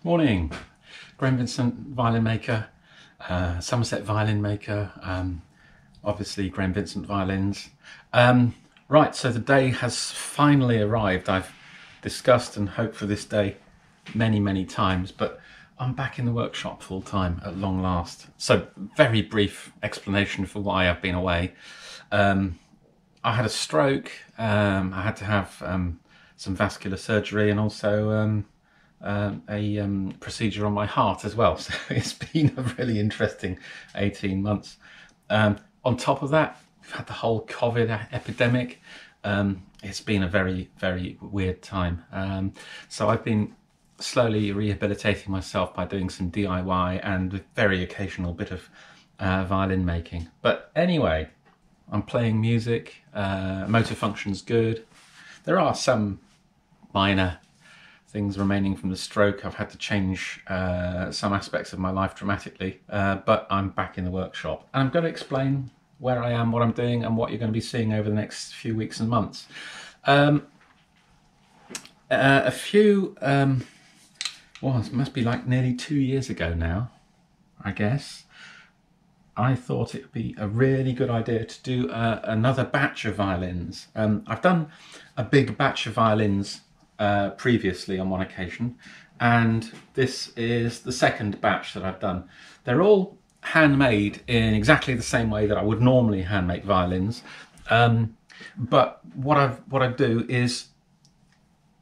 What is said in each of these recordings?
Morning, Graham Vincent, violin maker, Somerset violin maker, obviously Graham Vincent violins. Right, so the day has finally arrived. I've discussed and hoped for this day many times, but I'm back in the workshop full time at long last. So very brief explanation for why I've been away. I had a stroke, I had to have some vascular surgery and also a procedure on my heart as well. So it's been a really interesting 18 months. On top of that, we've had the whole COVID epidemic. It's been a very weird time. So I've been slowly rehabilitating myself by doing some DIY and a very occasional bit of violin making. But anyway, I'm playing music, motor function's good. There are some minor things remaining from the stroke. I've had to change some aspects of my life dramatically, but I'm back in the workshop. And I'm going to explain where I am, what I'm doing, and what you're going to be seeing over the next few weeks and months. Well, it must be like nearly 2 years ago now, I guess. I thought it would be a really good idea to do another batch of violins. I've done a big batch of violins previously on one occasion, and this is the second batch that I've done. They're all handmade in exactly the same way that I would normally hand make violins, but what I do is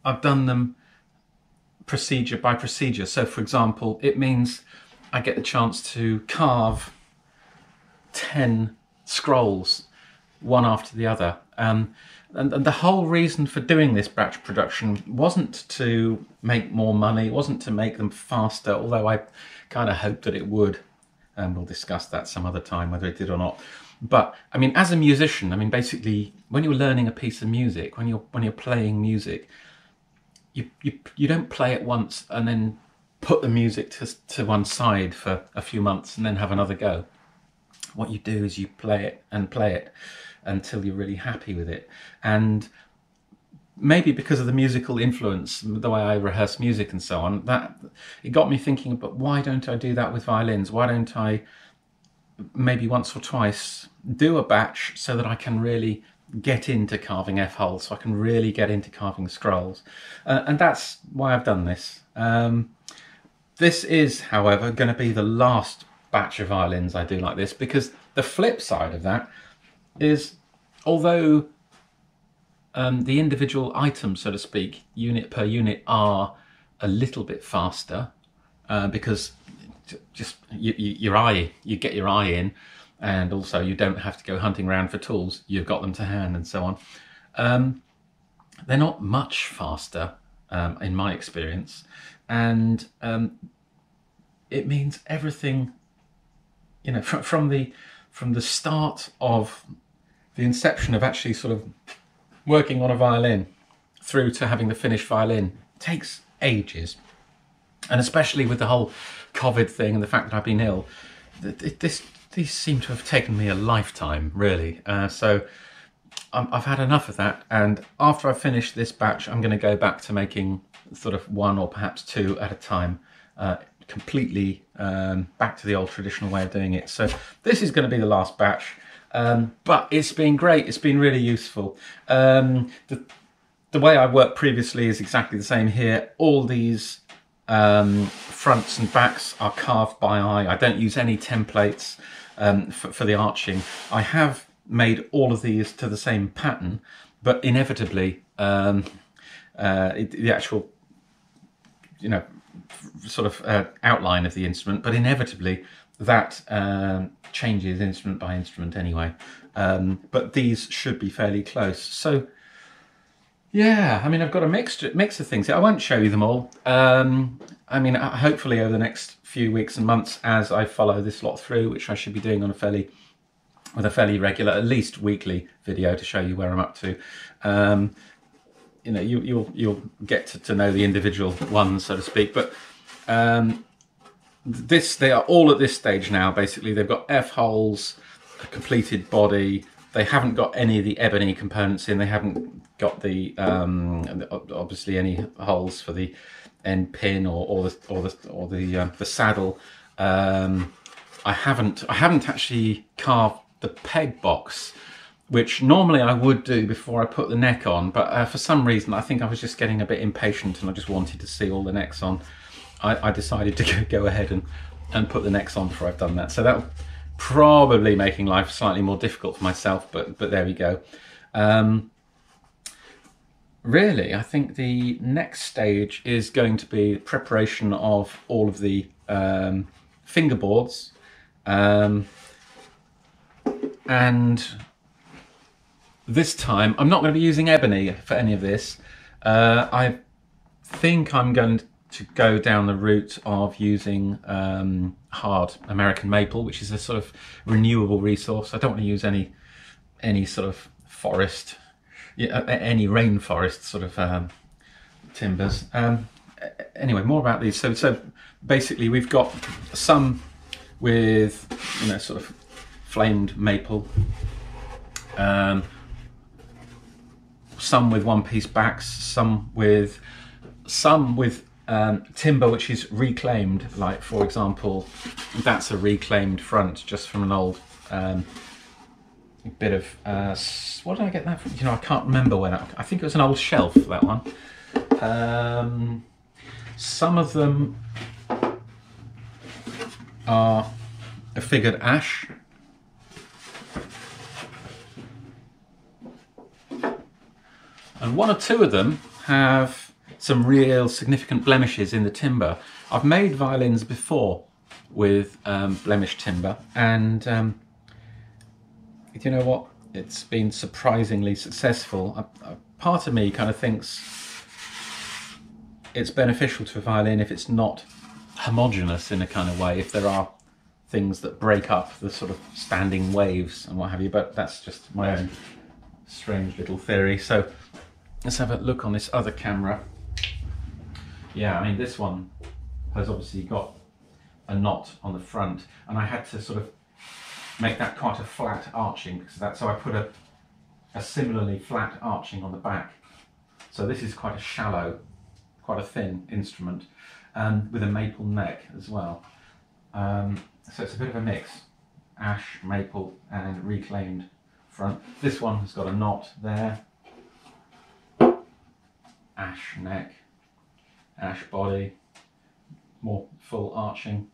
I've done them procedure by procedure. So for example, it means I get the chance to carve 10 scrolls one after the other, and the whole reason for doing this batch production wasn't to make more money, wasn't to make them faster, although I kind of hoped that it would, and we'll discuss that some other time whether it did or not. But I mean, as a musician, I mean, basically when you're learning a piece of music, when you're playing music, you don't play it once and then put the music to one side for a few months and then have another go. What you do is you play it until you're really happy with it. And maybe because of the musical influence, the way I rehearse music and so on, that it got me thinking, but why don't I do that with violins? Why don't I maybe once or twice do a batch so that I can really get into carving F-holes, so I can really get into carving scrolls? And that's why I've done this. This is, however, going to be the last batch of violins I do like this, because the flip side of that is, although the individual items, so to speak, unit per unit, are a little bit faster, because just you get your eye in, and also you don't have to go hunting around for tools, you've got them to hand and so on. They're not much faster in my experience, and it means everything, you know, from the start of the inception of actually sort of working on a violin through to having the finished violin takes ages. And especially with the whole COVID thing and the fact that I've been ill, these seem to have taken me a lifetime, really. So I've had enough of that, and after I finish this batch, I'm going to go back to making sort of one or perhaps two at a time, completely back to the old traditional way of doing it. So this is going to be the last batch, but it's been great. It's been really useful. The way I worked previously is exactly the same here. All these fronts and backs are carved by eye. I don't use any templates for the arching. I have made all of these to the same pattern, but inevitably the actual, you know, sort of outline of the instrument, but inevitably that changes instrument by instrument anyway. But these should be fairly close. So yeah, I mean, I've got a mix of things. I won't show you them all. I mean, hopefully over the next few weeks and months, as I follow this lot through, which I should be doing on a fairly regular, at least weekly video to show you where I'm up to. You know, you'll get to know the individual ones, so to speak. But they are all at this stage now. Basically, they've got F-holes, a completed body. They haven't got any of the ebony components in. They haven't got the obviously any holes for the end pin or the saddle. I haven't actually carved the peg box, which normally I would do before I put the neck on, but for some reason I think I was just getting a bit impatient and I just wanted to see all the necks on. I decided to go ahead and put the necks on before I've done that. So that probably making life slightly more difficult for myself, but there we go. Really, I think the next stage is going to be preparation of all of the fingerboards, and this time I'm not going to be using ebony for any of this. I think I'm going to go down the route of using hard American maple, which is a sort of renewable resource. I don't want to use any sort of forest, any rainforest sort of timbers. Anyway, more about these. So basically, we've got some with sort of flamed maple, some with one-piece backs, some with timber which is reclaimed. Like, for example, that's a reclaimed front just from an old bit of what did I get that from? I can't remember when. I think it was an old shelf, that one. Some of them are a figured ash. And one or two of them have some real significant blemishes in the timber. I've made violins before with blemished timber, and you know what? It's been surprisingly successful. A part of me kind of thinks it's beneficial to a violin if it's not homogeneous in a kind of way, if there are things that break up the sort of standing waves and what have you, but that's just my own strange little theory. So let's have a look on this other camera. Yeah, I mean, this one has obviously got a knot on the front, and I had to sort of make that quite a flat arching, so I put a similarly flat arching on the back. So this is quite a shallow, quite a thin instrument, with a maple neck as well. So it's a bit of a mix, ash, maple and reclaimed front. This one has got a knot there, ash neck, ash body, more full arching.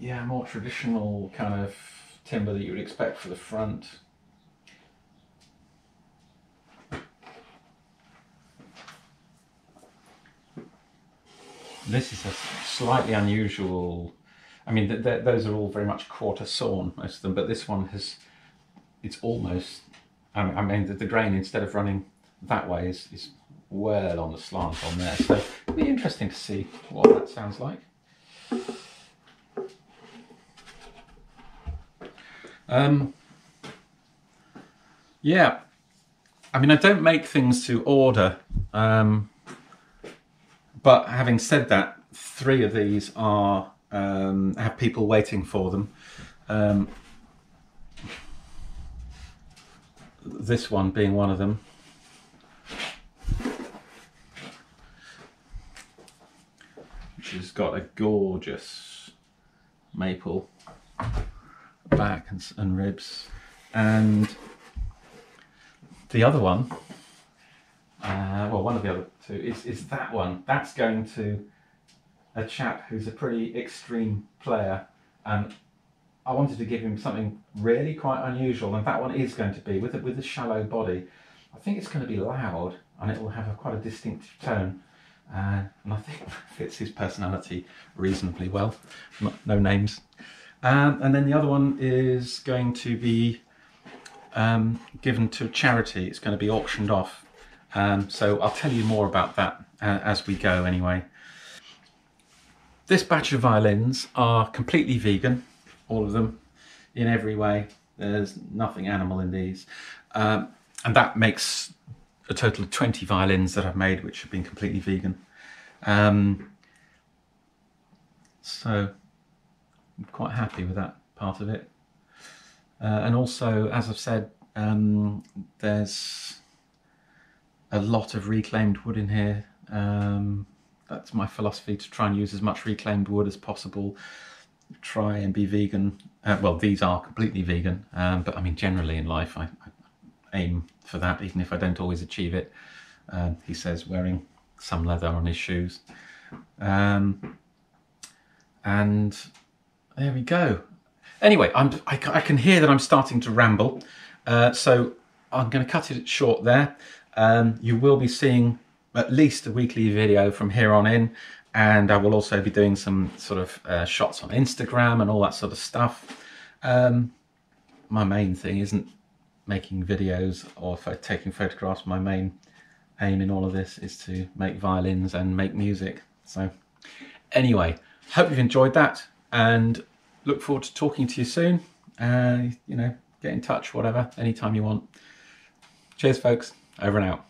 Yeah, more traditional kind of timber that you would expect for the front. This is a slightly unusual, I mean, those are all very much quarter sawn, most of them, but this one it's almost, I mean, the grain, instead of running that way, is well on the slant on there. So it'll be interesting to see what that sounds like. Yeah, I mean, I don't make things to order, but having said that, 3 of these are have people waiting for them. This one being one of them. Which has got a gorgeous maple back and ribs, and the other one, well, one of the other 2 is that one. That's going to a chap who's a pretty extreme player, and I wanted to give him something really quite unusual, and that one is going to be with a shallow body. I think it's going to be loud, and it will have quite a distinct tone, and I think it fits his personality reasonably well. No names. And then the other one is going to be given to charity. It's going to be auctioned off. So I'll tell you more about that as we go anyway. This batch of violins are completely vegan, all of them, in every way. There's nothing animal in these. And that makes a total of 20 violins that I've made which have been completely vegan. So I'm quite happy with that part of it. And also, as I've said, there's a lot of reclaimed wood in here. That's my philosophy, to try and use as much reclaimed wood as possible. Try and be vegan. Well, these are completely vegan, but I mean, generally in life, I aim for that, even if I don't always achieve it. He says wearing some leather on his shoes. And there we go. Anyway, I can hear that I'm starting to ramble, so I'm going to cut it short there. You will be seeing at least a weekly video from here on in, and I will also be doing some sort of shots on Instagram and all that sort of stuff. My main thing isn't making videos or taking photographs. My main aim in all of this is to make violins and make music. So anyway, hope you've enjoyed that, and look forward to talking to you soon. You know, get in touch, whatever, anytime you want. Cheers, folks. Over and out.